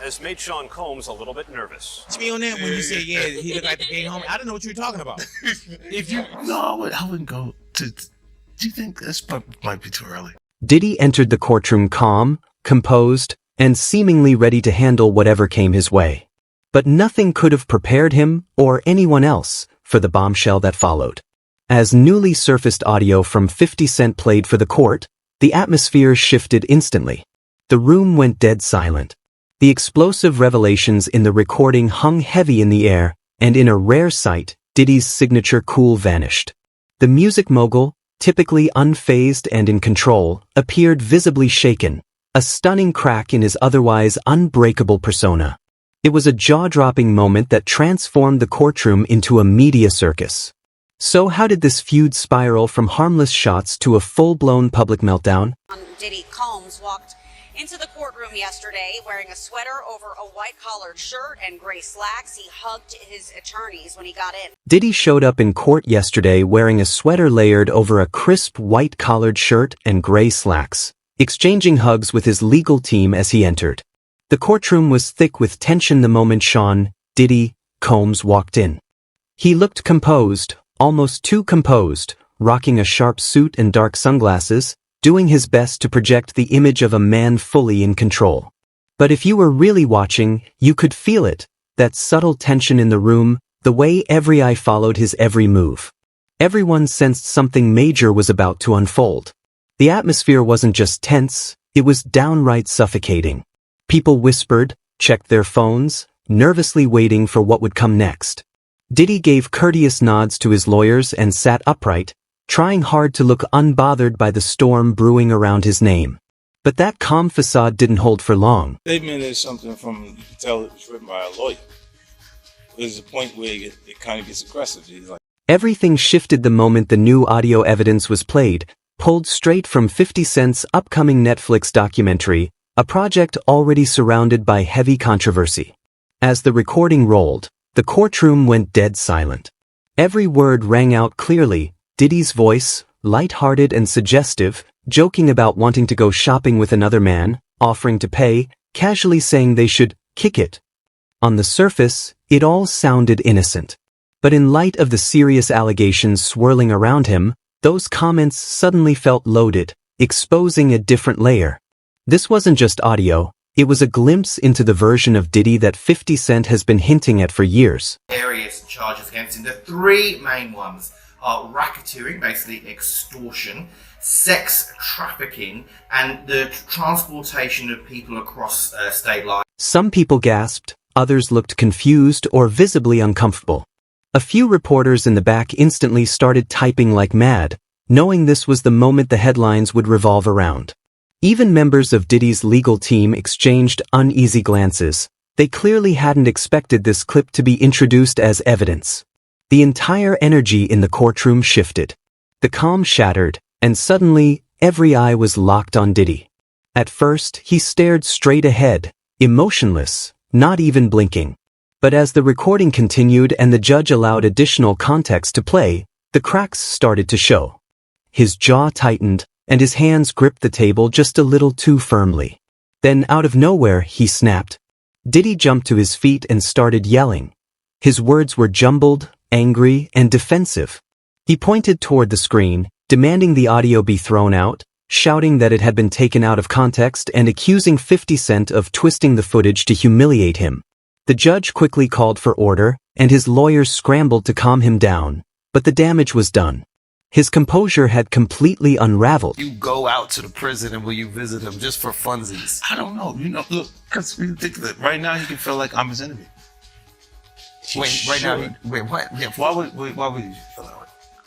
has made Sean Combs a little bit nervous. To me on that when you said, yeah, he looked like the gay homie, I didn't know what you were talking about. If you No, I wouldn't go to... Do you think this might be too early? Diddy entered the courtroom calm, composed, and seemingly ready to handle whatever came his way. But nothing could have prepared him, or anyone else, for the bombshell that followed. As newly surfaced audio from 50 Cent played for the court, the atmosphere shifted instantly. The room went dead silent. The explosive revelations in the recording hung heavy in the air, and in a rare sight, Diddy's signature cool vanished. The music mogul, typically unfazed and in control, appeared visibly shaken, a stunning crack in his otherwise unbreakable persona. It was a jaw-dropping moment that transformed the courtroom into a media circus. So how did this feud spiral from harmless shots to a full-blown public meltdown? Diddy Combs walked into the courtroom yesterday wearing a sweater over a white-collared shirt and gray slacks. He hugged his attorneys when he got in. Diddy showed up in court yesterday wearing a sweater layered over a crisp white-collared shirt and gray slacks, exchanging hugs with his legal team as he entered. The courtroom was thick with tension the moment Sean, Diddy, Combs walked in. He looked composed, almost too composed, rocking a sharp suit and dark sunglasses, doing his best to project the image of a man fully in control. But if you were really watching, you could feel it, that subtle tension in the room, the way every eye followed his every move. Everyone sensed something major was about to unfold. The atmosphere wasn't just tense, it was downright suffocating. People whispered, checked their phones, nervously waiting for what would come next. Diddy gave courteous nods to his lawyers and sat upright, trying hard to look unbothered by the storm brewing around his name. But that calm facade didn't hold for long. statement is something from, you can tell it was written by a lawyer. There's a point where it kind of gets aggressive. He's like, Everything shifted the moment the new audio evidence was played, pulled straight from 50 Cent's upcoming Netflix documentary, a project already surrounded by heavy controversy. As the recording rolled, the courtroom went dead silent. Every word rang out clearly, Diddy's voice, light-hearted and suggestive, joking about wanting to go shopping with another man, offering to pay, casually saying they should kick it. On the surface, it all sounded innocent. But in light of the serious allegations swirling around him, those comments suddenly felt loaded, exposing a different layer. This wasn't just audio, it was a glimpse into the version of Diddy that 50 Cent has been hinting at for years. Areas and charges against him. The three main ones are racketeering, basically extortion, sex trafficking, and the transportation of people across state lines. Some people gasped, others looked confused or visibly uncomfortable. A few reporters in the back instantly started typing like mad, knowing this was the moment the headlines would revolve around. Even members of Diddy's legal team exchanged uneasy glances. They clearly hadn't expected this clip to be introduced as evidence. The entire energy in the courtroom shifted. The calm shattered, and suddenly, every eye was locked on Diddy. At first, he stared straight ahead, emotionless, not even blinking. But as the recording continued and the judge allowed additional context to play, the cracks started to show. His jaw tightened, and his hands gripped the table just a little too firmly. Then out of nowhere, he snapped. Diddy jumped to his feet and started yelling. His words were jumbled, angry, and defensive. He pointed toward the screen, demanding the audio be thrown out, shouting that it had been taken out of context and accusing 50 Cent of twisting the footage to humiliate him. The judge quickly called for order, and his lawyers scrambled to calm him down, but the damage was done. His composure had completely unraveled. You go out to the prison and will you visit him just for funsies? I don't know. Look, because we think that right now he can feel like I'm his enemy. what? Yeah, why would you feel that way?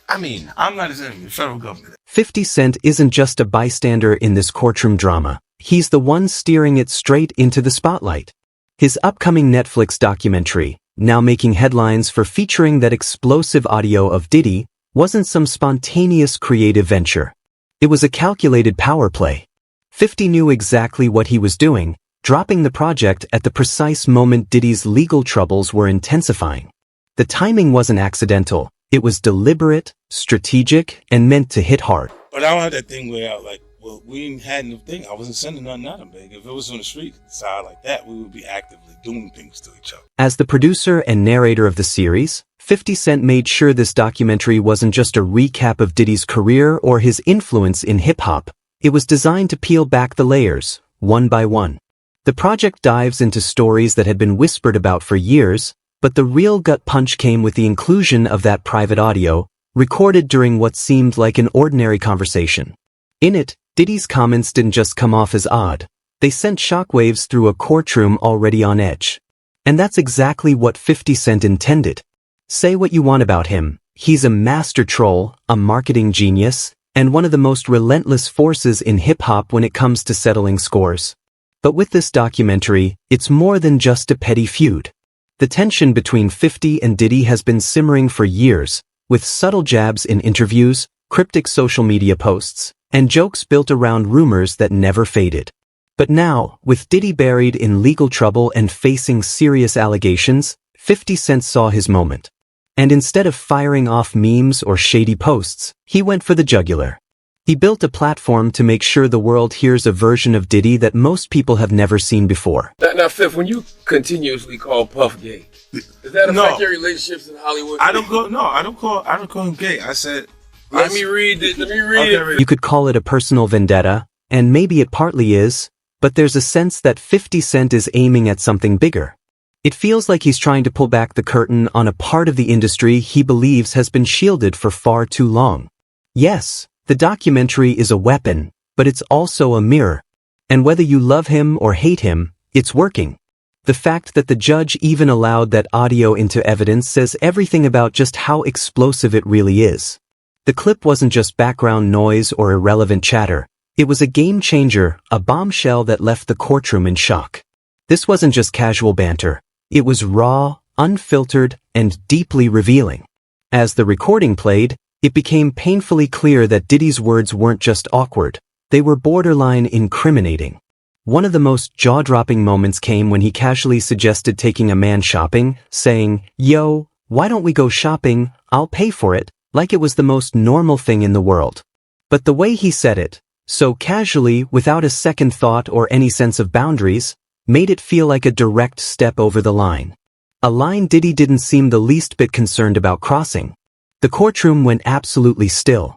I mean, I'm not his enemy, the federal government. 50 Cent isn't just a bystander in this courtroom drama. He's the one steering it straight into the spotlight. His upcoming Netflix documentary, now making headlines for featuring that explosive audio of Diddy, wasn't some spontaneous creative venture. It was a calculated power play. 50 knew exactly what he was doing, dropping the project at the precise moment Diddy's legal troubles were intensifying. The timing wasn't accidental. It was deliberate, strategic, and meant to hit hard. But I don't have that thing where Well, we hadn't a thing. I wasn't sending nothing at him, big. If it was on the street side like that, we would be actively doing things to each other. As the producer and narrator of the series, 50 Cent made sure this documentary wasn't just a recap of Diddy's career or his influence in hip-hop. It was designed to peel back the layers, one by one. The project dives into stories that had been whispered about for years, but the real gut punch came with the inclusion of that private audio, recorded during what seemed like an ordinary conversation. In it, Diddy's comments didn't just come off as odd. They sent shockwaves through a courtroom already on edge. And that's exactly what 50 Cent intended. Say what you want about him, he's a master troll, a marketing genius, and one of the most relentless forces in hip-hop when it comes to settling scores. But with this documentary, it's more than just a petty feud. The tension between 50 and Diddy has been simmering for years, with subtle jabs in interviews, cryptic social media posts, and jokes built around rumors that never faded. But now, with Diddy buried in legal trouble and facing serious allegations, 50 Cent saw his moment. And instead of firing off memes or shady posts, he went for the jugular. He built a platform to make sure the world hears a version of Diddy that most people have never seen before. Now, Fifth, when you continuously call Puff gay, does that affect your relationships in Hollywood? I don't call him gay. I said, Let me read it. You could call it a personal vendetta, and maybe it partly is, but there's a sense that 50 Cent is aiming at something bigger. It feels like he's trying to pull back the curtain on a part of the industry he believes has been shielded for far too long. Yes, the documentary is a weapon, but it's also a mirror. And whether you love him or hate him, it's working. The fact that the judge even allowed that audio into evidence says everything about just how explosive it really is. The clip wasn't just background noise or irrelevant chatter. It was a game changer, a bombshell that left the courtroom in shock. This wasn't just casual banter. It was raw, unfiltered, and deeply revealing. As the recording played, it became painfully clear that Diddy's words weren't just awkward. They were borderline incriminating. One of the most jaw-dropping moments came when he casually suggested taking a man shopping, saying, "Yo, why don't we go shopping? I'll pay for it," like it was the most normal thing in the world. But the way he said it, so casually, without a second thought or any sense of boundaries, made it feel like a direct step over the line. A line Diddy didn't seem the least bit concerned about crossing. The courtroom went absolutely still.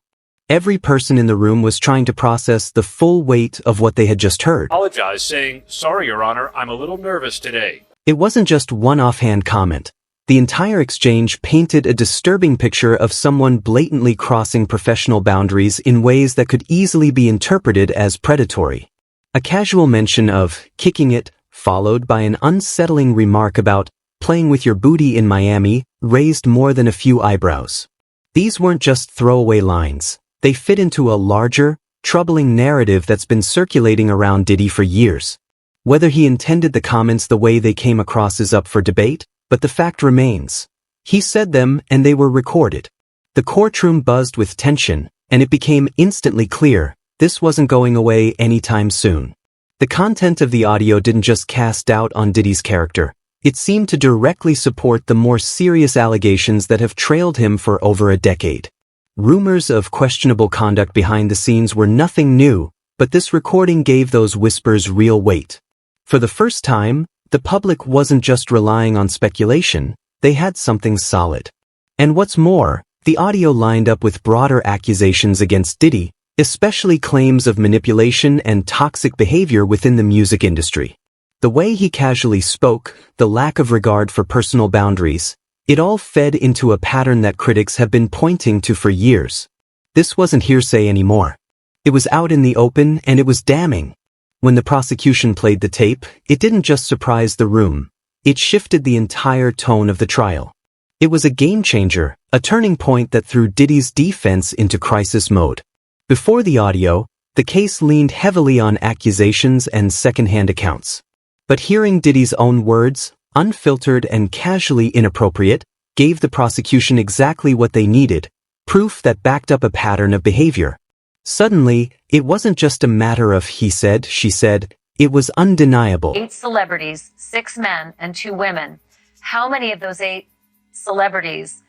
Every person in the room was trying to process the full weight of what they had just heard. Apologize, saying, "Sorry, Your Honor, I'm a little nervous today." It wasn't just one offhand comment. The entire exchange painted a disturbing picture of someone blatantly crossing professional boundaries in ways that could easily be interpreted as predatory. A casual mention of kicking it, followed by an unsettling remark about playing with your booty in Miami, raised more than a few eyebrows. These weren't just throwaway lines. They fit into a larger, troubling narrative that's been circulating around Diddy for years. Whether he intended the comments the way they came across is up for debate, but the fact remains. He said them and they were recorded. The courtroom buzzed with tension, and it became instantly clear this wasn't going away anytime soon. The content of the audio didn't just cast doubt on Diddy's character. It seemed to directly support the more serious allegations that have trailed him for over a decade. Rumors of questionable conduct behind the scenes were nothing new, but this recording gave those whispers real weight. For the first time, the public wasn't just relying on speculation, they had something solid. And what's more, the audio lined up with broader accusations against Diddy, especially claims of manipulation and toxic behavior within the music industry. The way he casually spoke, the lack of regard for personal boundaries, it all fed into a pattern that critics have been pointing to for years. This wasn't hearsay anymore. It was out in the open and it was damning. When the prosecution played the tape, it didn't just surprise the room. It shifted the entire tone of the trial. It was a game changer, a turning point that threw Diddy's defense into crisis mode. Before the audio, the case leaned heavily on accusations and secondhand accounts. But hearing Diddy's own words, unfiltered and casually inappropriate, gave the prosecution exactly what they needed, proof that backed up a pattern of behavior. Suddenly, it wasn't just a matter of he said, she said, it was undeniable. 8 celebrities, 6 men and 2 women. How many of those 8 celebrities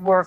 were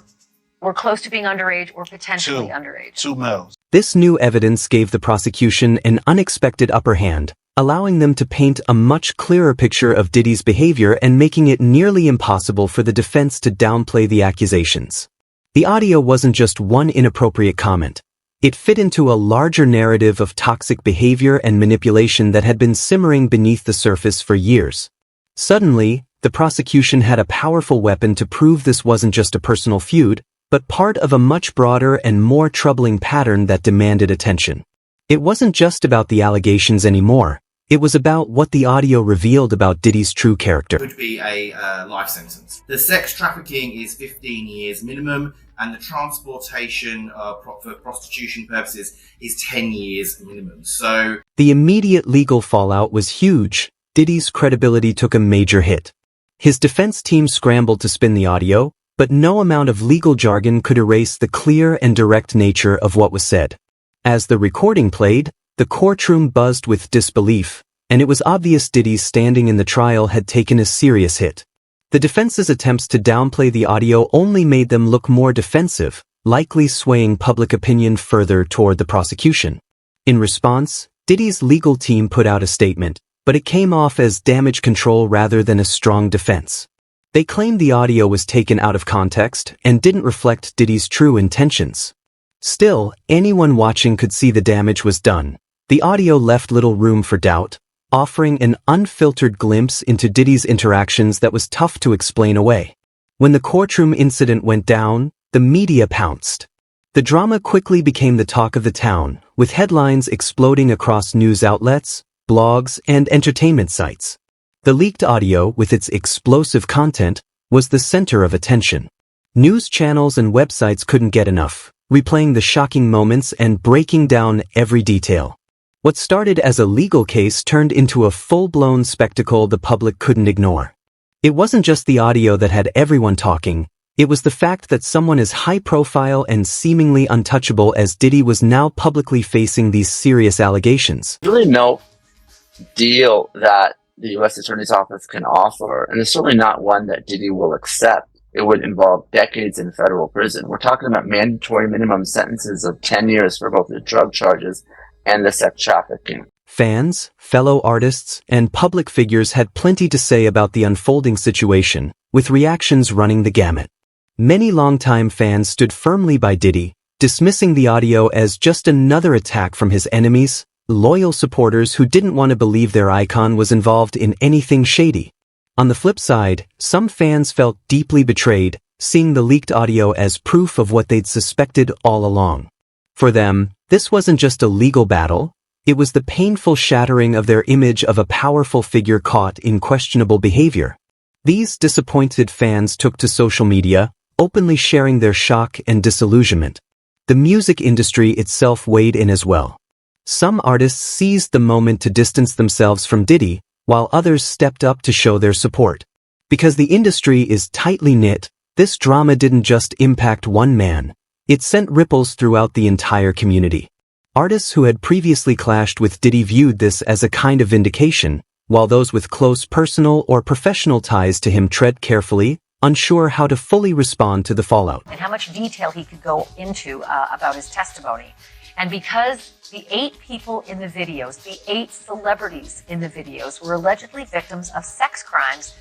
close to being underage or potentially underage? 2 males. This new evidence gave the prosecution an unexpected upper hand, allowing them to paint a much clearer picture of Diddy's behavior and making it nearly impossible for the defense to downplay the accusations. The audio wasn't just one inappropriate comment. It fit into a larger narrative of toxic behavior and manipulation that had been simmering beneath the surface for years. Suddenly, the prosecution had a powerful weapon to prove this wasn't just a personal feud, but part of a much broader and more troubling pattern that demanded attention. It wasn't just about the allegations anymore. It was about what the audio revealed about Diddy's true character. Could be a life sentence. The sex trafficking is 15 years minimum, and the transportation for prostitution purposes is 10 years minimum. So the immediate legal fallout was huge. Diddy's credibility took a major hit. His defense team scrambled to spin the audio, but no amount of legal jargon could erase the clear and direct nature of what was said. As the recording played, the courtroom buzzed with disbelief, and it was obvious Diddy's standing in the trial had taken a serious hit. The defense's attempts to downplay the audio only made them look more defensive, likely swaying public opinion further toward the prosecution. In response, Diddy's legal team put out a statement, but it came off as damage control rather than a strong defense. They claimed the audio was taken out of context and didn't reflect Diddy's true intentions. Still, anyone watching could see the damage was done. The audio left little room for doubt, offering an unfiltered glimpse into Diddy's interactions that was tough to explain away. When the courtroom incident went down, the media pounced. The drama quickly became the talk of the town, with headlines exploding across news outlets, blogs, and entertainment sites. The leaked audio, with its explosive content, was the center of attention. News channels and websites couldn't get enough, replaying the shocking moments and breaking down every detail. What started as a legal case turned into a full-blown spectacle the public couldn't ignore. It wasn't just the audio that had everyone talking, it was the fact that someone as high-profile and seemingly untouchable as Diddy was now publicly facing these serious allegations. There's really no deal that the U.S. Attorney's Office can offer, and it's certainly not one that Diddy will accept. It would involve decades in federal prison. We're talking about mandatory minimum sentences of 10 years for both the drug charges and the sex trafficking. Fans, fellow artists, and public figures had plenty to say about the unfolding situation, with reactions running the gamut. Many longtime fans stood firmly by Diddy, dismissing the audio as just another attack from his enemies, loyal supporters who didn't want to believe their icon was involved in anything shady. On the flip side, some fans felt deeply betrayed, seeing the leaked audio as proof of what they'd suspected all along. For them, this wasn't just a legal battle, it was the painful shattering of their image of a powerful figure caught in questionable behavior. These disappointed fans took to social media, openly sharing their shock and disillusionment. The music industry itself weighed in as well. Some artists seized the moment to distance themselves from Diddy, while others stepped up to show their support. Because the industry is tightly knit, this drama didn't just impact one man. It sent ripples throughout the entire community. Artists who had previously clashed with Diddy viewed this as a kind of vindication, while those with close personal or professional ties to him tread carefully, unsure how to fully respond to the fallout. And how much detail he could go into about his testimony. And because the 8 people in the videos, the 8 celebrities in the videos were allegedly victims of sex crimes,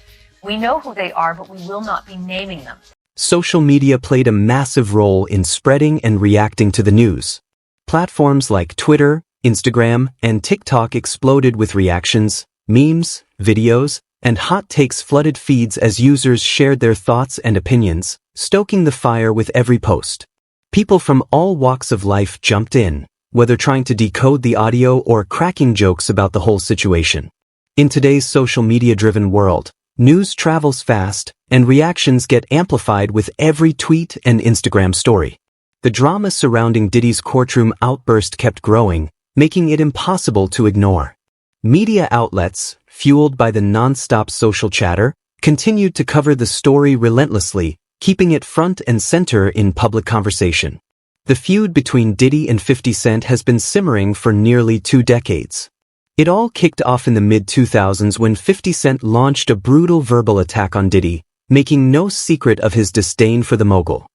we know who they are, but we will not be naming them. Social media played a massive role in spreading and reacting to the news. Platforms like Twitter, Instagram, and TikTok exploded with reactions, memes, videos, and hot takes flooded feeds as users shared their thoughts and opinions, stoking the fire with every post. People from all walks of life jumped in, whether trying to decode the audio or cracking jokes about the whole situation. In today's social media-driven world, news travels fast, and reactions get amplified with every tweet and Instagram story. The drama surrounding Diddy's courtroom outburst kept growing, making it impossible to ignore. Media outlets, fueled by the non-stop social chatter, continued to cover the story relentlessly, keeping it front and center in public conversation. The feud between Diddy and 50 Cent has been simmering for nearly 2 decades. It all kicked off in the mid-2000s when 50 Cent launched a brutal verbal attack on Diddy, making no secret of his disdain for the mogul.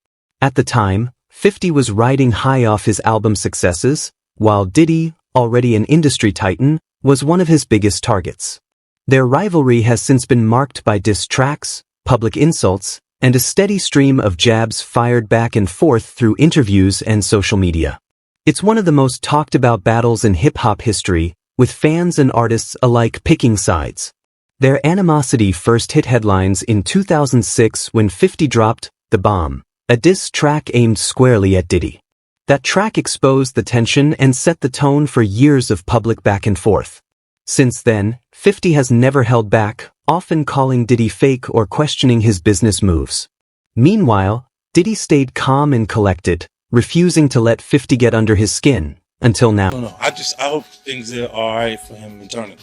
At the time, 50 was riding high off his album successes, while Diddy, already an industry titan, was one of his biggest targets. Their rivalry has since been marked by diss tracks, public insults, and a steady stream of jabs fired back and forth through interviews and social media. It's one of the most talked about battles in hip-hop history, with fans and artists alike picking sides. Their animosity first hit headlines in 2006 when 50 dropped The Bomb, a diss track aimed squarely at Diddy. That track exposed the tension and set the tone for years of public back and forth. Since then, 50 has never held back, often calling Diddy fake or questioning his business moves. Meanwhile, Diddy stayed calm and collected, refusing to let 50 get under his skin, until now. No. I hope things are alright for him internally.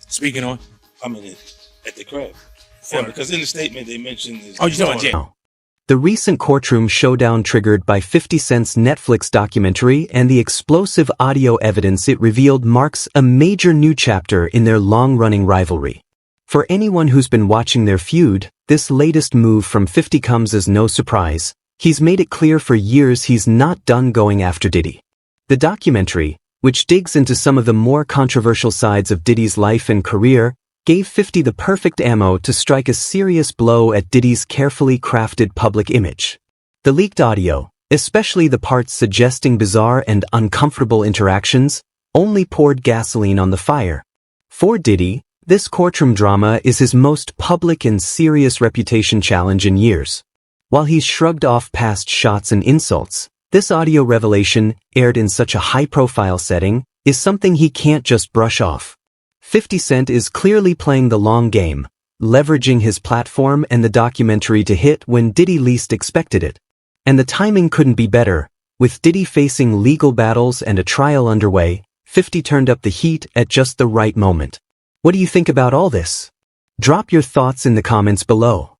Speaking on? I mean, at the crib. Because in the statement they mentioned his Oh, you're talking about jail. The recent courtroom showdown triggered by 50 Cent's Netflix documentary and the explosive audio evidence it revealed marks a major new chapter in their long-running rivalry. For anyone who's been watching their feud, this latest move from 50 comes as no surprise. He's made it clear for years he's not done going after Diddy. The documentary, which digs into some of the more controversial sides of Diddy's life and career, gave 50 the perfect ammo to strike a serious blow at Diddy's carefully crafted public image. The leaked audio, especially the parts suggesting bizarre and uncomfortable interactions, only poured gasoline on the fire. For Diddy, this courtroom drama is his most public and serious reputation challenge in years. While he's shrugged off past shots and insults, this audio revelation, aired in such a high-profile setting, is something he can't just brush off. 50 Cent is clearly playing the long game, leveraging his platform and the documentary to hit when Diddy least expected it. And the timing couldn't be better. With Diddy facing legal battles and a trial underway, 50 turned up the heat at just the right moment. What do you think about all this? Drop your thoughts in the comments below.